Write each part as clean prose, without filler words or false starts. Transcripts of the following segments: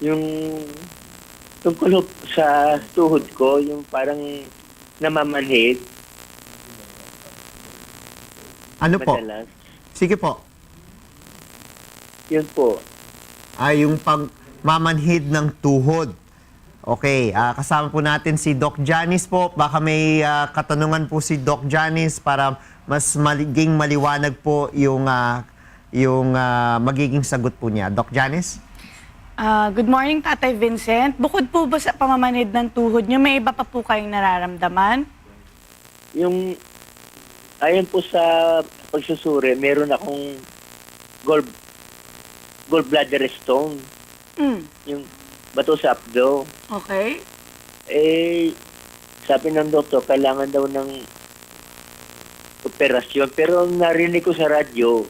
Yung tungkol sa tuhod ko, yung parang namamanhid Ano po? madalas. Sige po. Yun po. Yung pagmamanhid ng tuhod. Okay, kasama po natin si Doc Janice po. Baka may katanungan po si Doc Janice para mas maging maliwanag po yung magiging sagot po niya. Doc Janice? Good morning, Tatay Vincent. Bukod po ba sa pamamanhid ng tuhod niyo, may iba pa po kayong nararamdaman? Yung, ayon po sa pagsusuri, meron akong gallbladder stone. Yung bato sa abdo. Okay. Sabi ng doktor, kailangan daw ng operasyon. Pero narinig ko sa radyo,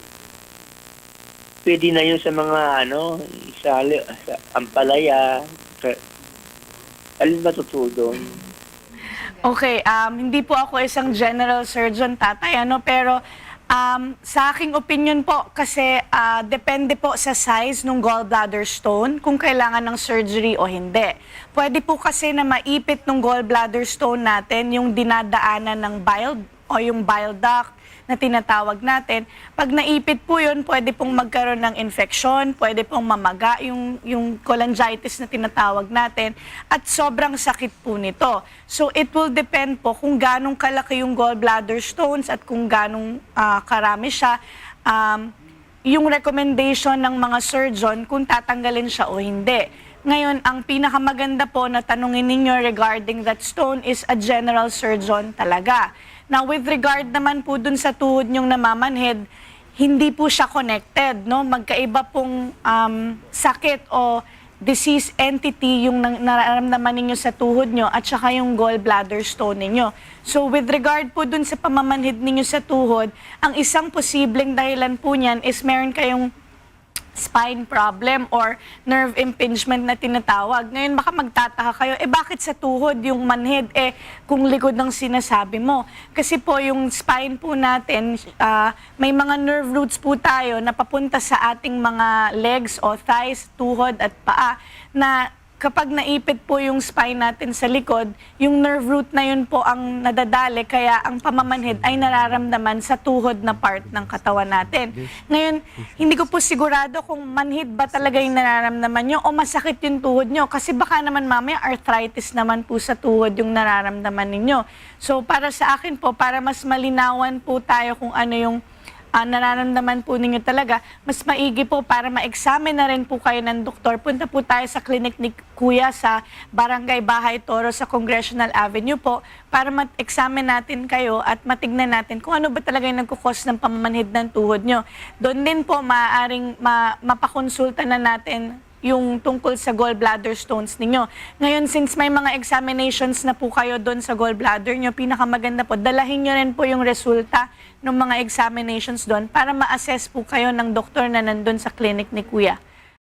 pwede na yun sa mga sa ampalaya. Alin ba totoo doon? Okay, hindi po ako isang general surgeon, Tatay, pero sa aking opinion po, kasi depende po sa size ng gallbladder stone kung kailangan ng surgery o hindi. Pwede po kasi na maipit ng gallbladder stone natin yung dinadaanan ng bile o yung bile duct na tinatawag natin. Pag naipit po yun, pwede pong magkaroon ng infection, pwede pong mamaga yung cholangitis na tinatawag natin, at sobrang sakit po nito. So it will depend po kung ganong kalaki yung gallbladder stones at kung ganong karami siya. Yung recommendation ng mga surgeon kung tatanggalin siya o hindi. Ngayon, ang pinakamaganda po na tanungin ninyo regarding that stone is a general surgeon talaga. Now, with regard naman po dun sa tuhod nyong namamanhid, hindi po siya connected, no? Magkaiba pong sakit o disease entity yung nararamdaman ninyo sa tuhod nyo at saka yung gallbladder stone ninyo. So, with regard po dun sa pamamanhid ninyo sa tuhod, ang isang posibleng dahilan po niyan is meron kayong spine problem or nerve impingement na tinatawag. Ngayon, baka magtataka kayo, bakit sa tuhod yung manhid, kung likod ng sinasabi mo? Kasi po, yung spine po natin, may mga nerve roots po tayo na papunta sa ating mga legs o thighs, tuhod at paa, na kapag naipit po yung spine natin sa likod, yung nerve root na yun po ang nadadali, kaya ang pamamanhid ay nararamdaman sa tuhod na part ng katawan natin. Ngayon, hindi ko po sigurado kung manhid ba talaga yung nararamdaman nyo o masakit yung tuhod nyo. Kasi baka naman mamaya arthritis naman po sa tuhod yung nararamdaman ninyo. So para sa akin po, para mas malinawan po tayo kung ano yung nararamdaman po ninyo talaga, mas maigi po para ma-examine na rin po kayo ng doktor. Punta po tayo sa clinic ni Kuya sa Barangay Bahay Toro sa Congressional Avenue po para ma-examine natin kayo at matignan natin kung ano ba talaga yung nagkukos ng pamamanhid ng tuhod nyo. Doon din po maaaring mapakonsulta na natin yung tungkol sa gallbladder stones ninyo. Ngayon, since may mga examinations na po kayo doon sa gallbladder nyo, pinakamaganda po, dalahin nyo rin po yung resulta ng mga examinations doon para ma-assess po kayo ng doktor na nandun sa clinic ni Kuya.